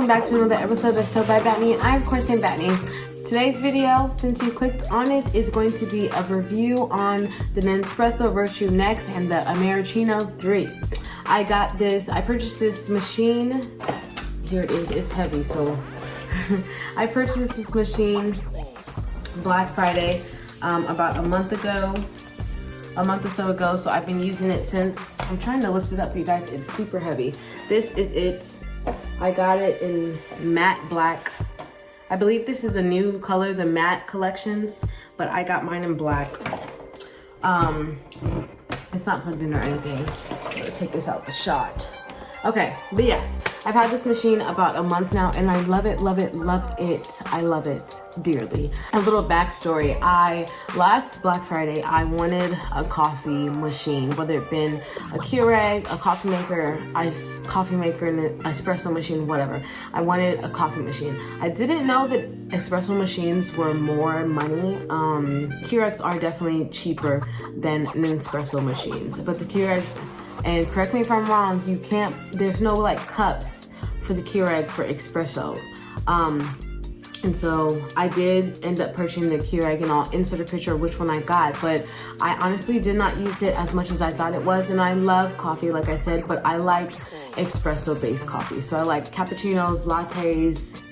welcome back to another episode of Still by Batney, and I of course am Batney. Today's video, since you clicked on it, is going to be a review on the Nespresso Vertuo Next and the Aeroccino 3. I purchased this machine. Here it is, it's heavy, so I purchased this machine Black Friday about a month or so ago, so I've been using it since. I'm trying to lift it up for you guys. It's super heavy. This is it. I got it in matte black. I believe this is a new color, the matte collections, but I got mine in black. It's not plugged in or anything. Let me take this out the shot. Okay, but yes, I've had this machine about a month now, and I love it, love it, love it. I love it dearly. A little backstory, last Black Friday, I wanted a coffee machine, whether it been a Keurig, a coffee maker, and an espresso machine, whatever. I wanted a coffee machine. I didn't know that espresso machines were more money. Keurigs are definitely cheaper than Nespresso machines, but the Keurigs, and correct me if I'm wrong, there's no like cups for the Keurig for espresso. And so I did end up purchasing the Keurig, and I'll insert a picture of which one I got, but I honestly did not use it as much as I thought it was. And I love coffee, like I said, but I like espresso based coffee. So I like cappuccinos, lattes,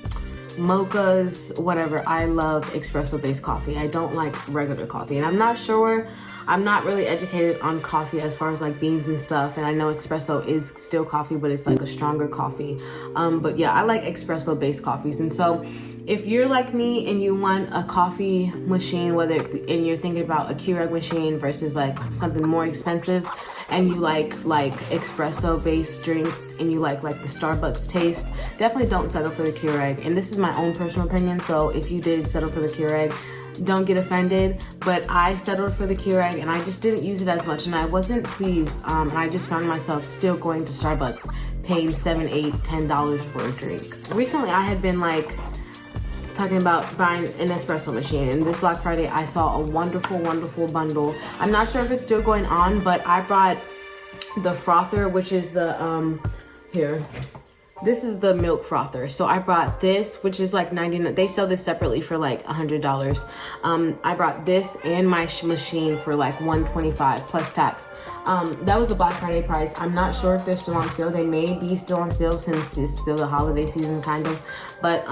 mochas, whatever. I love espresso based coffee. I don't like regular coffee, and I'm not really educated on coffee as far as like beans and stuff, and I know espresso is still coffee, but it's like a stronger coffee. But yeah, I like espresso based coffees. And so if you're like me and you want a coffee machine, and you're thinking about a Keurig machine versus like something more expensive, and you like espresso based drinks, and you like the Starbucks taste, definitely don't settle for the Keurig. And this is my own personal opinion, so if you did settle for the Keurig, don't get offended, but I settled for the Keurig, and I just didn't use it as much, and I wasn't pleased. And I just found myself still going to Starbucks, paying $7, $8, $10 for a drink. Recently, I had been talking about buying an espresso machine, and this Black Friday, I saw a wonderful, wonderful bundle. I'm not sure if it's still going on, but I bought the frother, which is the here. This is the milk frother. So I brought this, which is like 99. They sell this separately for like $100. I brought this and my machine for like $125 plus tax. That was the Black Friday price. I'm not sure if they're still on sale. They may be still on sale since it's still the holiday season kind of, but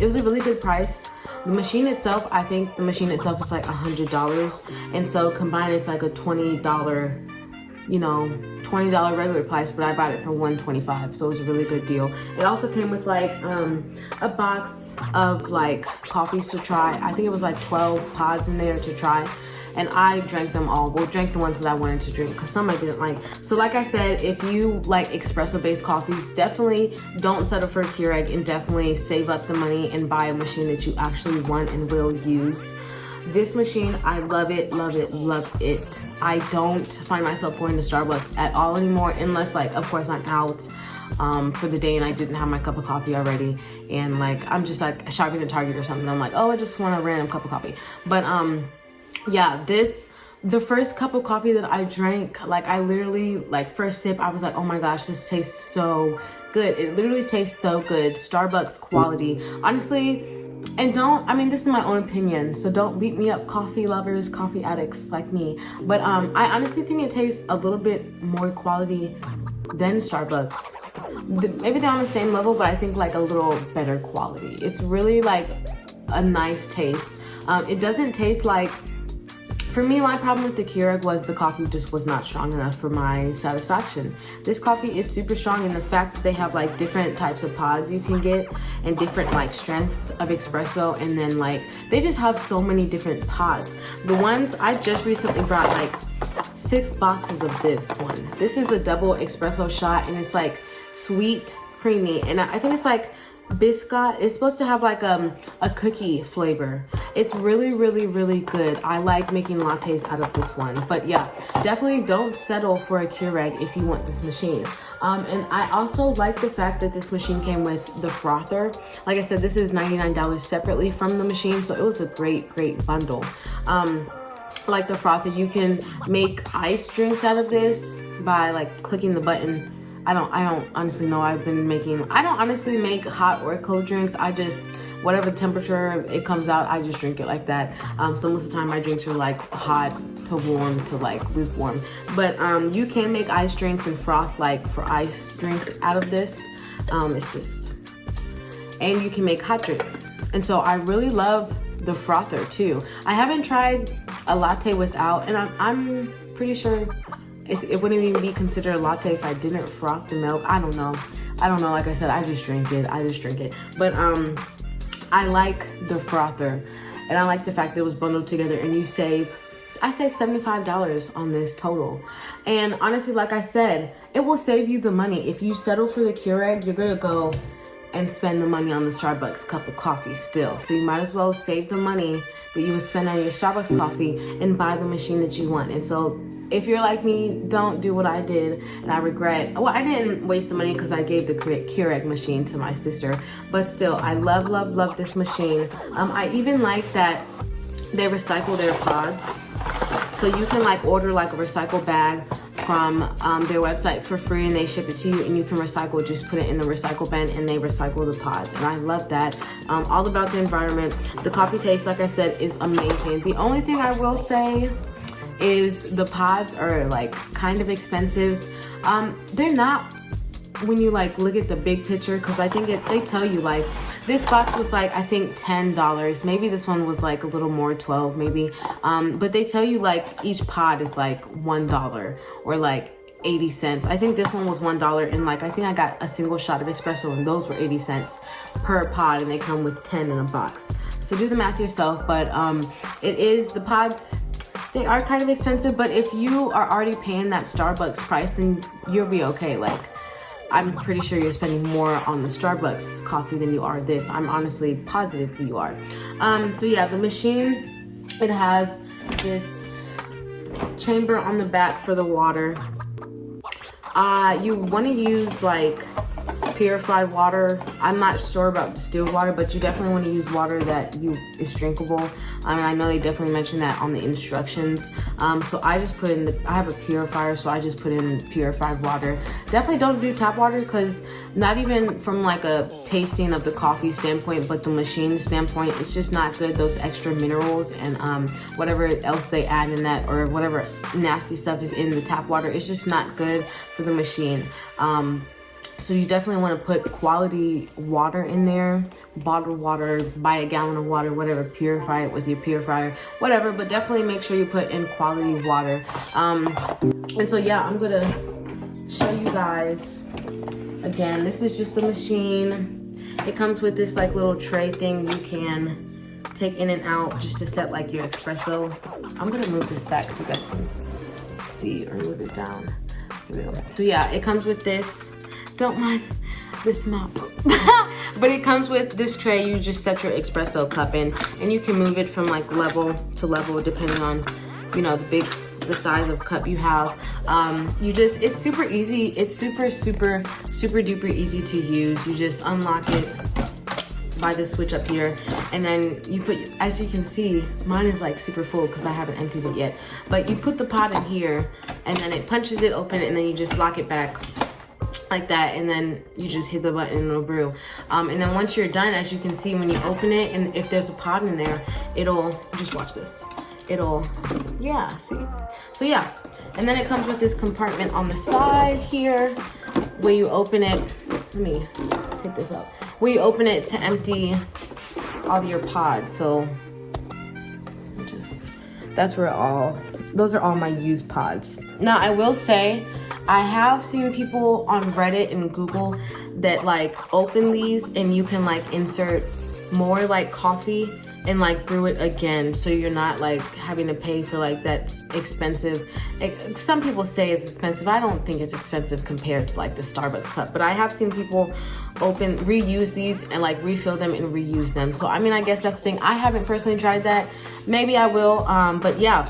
it was a really good price. The machine itself, I think the machine itself is like $100. And so combined, it's like a $20, $20 regular price, but I bought it for $125, so it was a really good deal. It also came with like a box of like coffees to try. I think it was like 12 pods in there to try, and I drank them all. Well, drank the ones that I wanted to drink, because some I didn't like. So like I said, if you like espresso based coffees, definitely don't settle for a Keurig, and definitely save up the money and buy a machine that you actually want and will use. This machine, I love it, love it, love it. I don't find myself going to Starbucks at all anymore, unless of course I'm out for the day and I didn't have my cup of coffee already, and I'm just shopping at Target or something. I'm like, oh, I just want a random cup of coffee. But yeah, the first cup of coffee that I drank, I literally, first sip, I was like, oh my gosh, this tastes so good. It literally tastes so good. Starbucks quality, honestly. And this is my own opinion, so don't beat me up, coffee lovers, coffee addicts like me. But I honestly think it tastes a little bit more quality than Starbucks. Maybe they're on the same level, but I think a little better quality. It's really a nice taste. It doesn't taste like, for me, my problem with the Keurig was the coffee just was not strong enough for my satisfaction. This coffee is super strong, and the fact that they have different types of pods you can get, and different strength of espresso, and then they just have so many different pods. The ones I just recently brought 6 boxes of this one. This is a double espresso shot, and it's sweet, creamy, and I think it's biscuit. It's supposed to have a cookie flavor. It's really, really, really good. I like making lattes out of this one. But yeah, definitely don't settle for a Keurig if you want this machine. And I also like the fact that this machine came with the frother. Like I said, this is $99 separately from the machine, so it was a great, great bundle. Like the frother, you can make ice drinks out of this by clicking the button I don't honestly know. I don't honestly make hot or cold drinks. I just, whatever temperature it comes out, I just drink it like that. So most of the time my drinks are like hot to warm to like lukewarm. But you can make ice drinks and froth like for ice drinks out of this. It's just, and you can make hot drinks. And so I really love the frother too. I haven't tried a latte without, and I'm pretty sure it wouldn't even be considered a latte if I didn't froth the milk. I don't know. Like I said, I just drink it. But I like the frother, and I like the fact that it was bundled together, and I saved $75 on this total. And honestly, like I said, it will save you the money. If you settle for the Keurig, you're gonna go and spend the money on the Starbucks cup of coffee still. So you might as well save the money that you would spend on your Starbucks coffee and buy the machine that you want. And so if you're like me, don't do what I did and I regret. Well, I didn't waste the money because I gave the Keurig machine to my sister, but still, I love this machine. I even like that they recycle their pods. So you can like order like a recycle bag from their website for free, and they ship it to you, and you can recycle, just put it in the recycle bin and they recycle the pods. And I love that. All about the environment. The coffee taste, like I said, is amazing. The only thing I will say is the pods are like kind of expensive. They're not when you like look at the big picture, because I think they tell you like this box was like, I think $10. Maybe this one was like a little more, 12 maybe. But they tell you like each pod is like $1 or like 80 cents. I think this one was $1, and like I think I got a single shot of espresso, and those were 80 cents per pod, and they come with 10 in a box. So do the math yourself. But the pods, they are kind of expensive, but if you are already paying that Starbucks price, then you'll be okay. Like, I'm pretty sure you're spending more on the Starbucks coffee than you are this. I'm honestly positive that you are. So yeah, the machine, it has this chamber on the back for the water. You want to use like purified water. I'm not sure about distilled water, but you definitely want to use water that is drinkable. I know they definitely mentioned that on the instructions. So I just put in I have a purifier, so I just put in purified water. Definitely don't do tap water, because not even from like a tasting of the coffee standpoint, but the machine standpoint, it's just not good. Those extra minerals and whatever else they add in that, or whatever nasty stuff is in the tap water, it's just not good for the machine. So you definitely want to put quality water in there, bottled water, buy a gallon of water, whatever, purify it with your purifier, whatever, but definitely make sure you put in quality water. And so yeah, I'm gonna show you guys again. This is just the machine. It comes with this like little tray thing you can take in and out just to set like your espresso. I'm gonna move this back so you guys can see, or move it down. Here we go. So yeah, it comes with this. Don't mind this mop. But it comes with this tray. You just set your espresso cup in, and you can move it from like level to level depending on, you know, the size of cup you have. It's super easy. It's super duper easy to use. You just unlock it by the switch up here, and then you put, as you can see, mine is like super full because I haven't emptied it yet, but you put the pot in here, and then it punches it open, and then you just lock it back like that, and then you just hit the button and it'll brew. And then once you're done, as you can see, when you open it, and if there's a pot in there, it'll, just watch this, it'll, yeah, see? So yeah, and then it comes with this compartment on the side here where you open it. Let me take this up. Where you open it to empty all your pods. So that's where those are all my used pods. Now I will say, I have seen people on Reddit and Google that like open these, and you can like insert more like coffee and like brew it again, so you're not like having to pay for like that expensive. Some people say it's expensive. I don't think it's expensive compared to like the Starbucks cup, but I have seen people reuse these and like refill them and reuse them. So I mean, I guess that's the thing. I haven't personally tried that. Maybe I will, but yeah.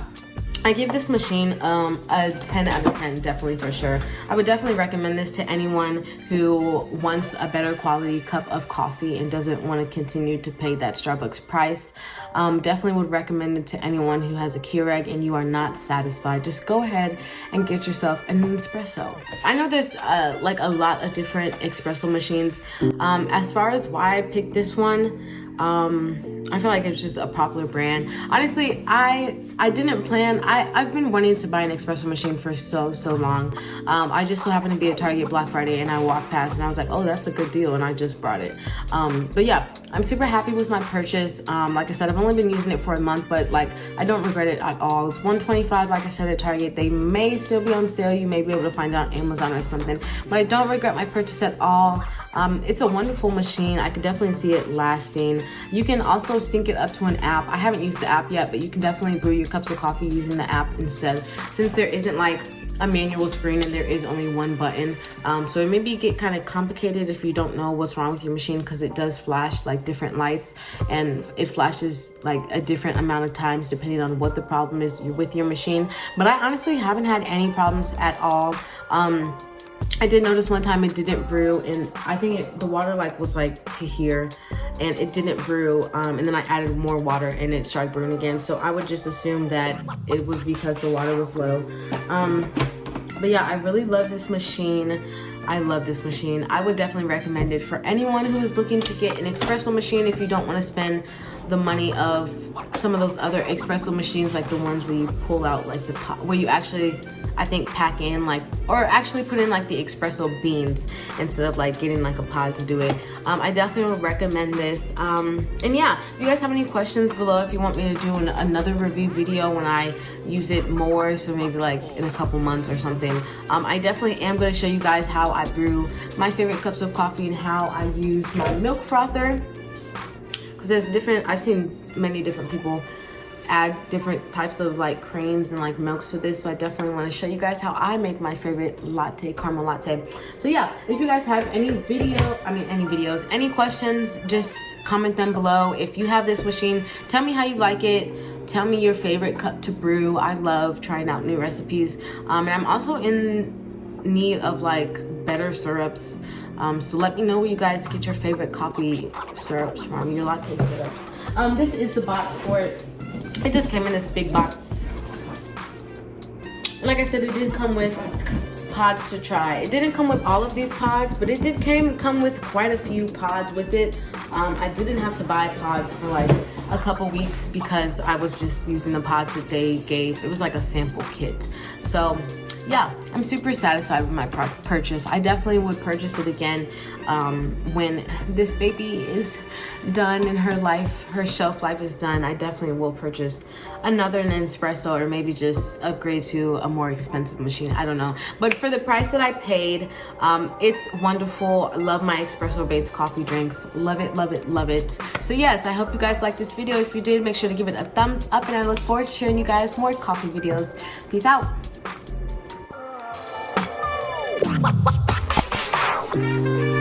I give this machine a 10 out of 10, definitely, for sure. I would definitely recommend this to anyone who wants a better quality cup of coffee and doesn't want to continue to pay that Starbucks price. Definitely would recommend it to anyone who has a Keurig and you are not satisfied. Just go ahead and get yourself an espresso. I know there's like a lot of different espresso machines. As far as why I picked this one, I feel like it's just a popular brand. Honestly, I didn't plan. I've been wanting to buy an espresso machine for so long. I just so happened to be at Target Black Friday and I walked past and I was like, oh, that's a good deal, and I just brought it. But yeah, I'm super happy with my purchase. Like I said, I've only been using it for a month, but like I don't regret it at all. It's $125, like I said, at Target. They may still be on sale. You may be able to find it on Amazon or something, but I don't regret my purchase at all. It's a wonderful machine. I could definitely see it lasting. You can also sync it up to an app. I haven't used the app yet, but you can definitely brew your cups of coffee using the app instead, since there isn't like a manual screen and there is only one button. So it maybe get kind of complicated if you don't know what's wrong with your machine, because it does flash like different lights and it flashes like a different amount of times depending on what the problem is with your machine. But I honestly haven't had any problems at all. I did notice one time it didn't brew, and I think the water like was like to here, and it didn't brew. And then I added more water and it started brewing again. So I would just assume that it was because the water was low. But yeah, I really love this machine. I love this machine. I would definitely recommend it for anyone who is looking to get an espresso machine. If you don't want to spend the money of some of those other espresso machines, like the ones where you pull out like the pot, where you actually, I think, pack in like, or actually put in like the espresso beans instead of like getting like a pod to do it. I definitely would recommend this. And yeah, if you guys have any questions below, if you want me to do another review video when I use it more, so maybe like in a couple months or something, I definitely am going to show you guys how I brew my favorite cups of coffee and how I use my milk frother. Because there's different, I've seen many different people add different types of like creams and like milks to this, so I definitely want to show you guys how I make my favorite latte, caramel latte. So yeah, if you guys have any videos, any questions, just comment them below. If you have this machine, tell me how you like it. Tell me your favorite cup to brew. I love trying out new recipes. And I'm also in need of like better syrups. So let me know where you guys get your favorite coffee syrups from, your latte syrups. This is the box for it. It just came in this big box. Like I said, it did come with pods to try. It didn't come with all of these pods, but it did come with quite a few pods with it. I didn't have to buy pods for like a couple weeks because I was just using the pods that they gave. It was like a sample kit. So yeah, I'm super satisfied with my purchase. I definitely would purchase it again when this baby is done and her shelf life is done. I definitely will purchase another Nespresso, or maybe just upgrade to a more expensive machine. I don't know. But for the price that I paid, it's wonderful. I love my espresso based coffee drinks. Love it, love it, love it. So yes, I hope you guys liked this video. If you did, make sure to give it a thumbs up, and I look forward to showing you guys more coffee videos. Peace out. Thank you.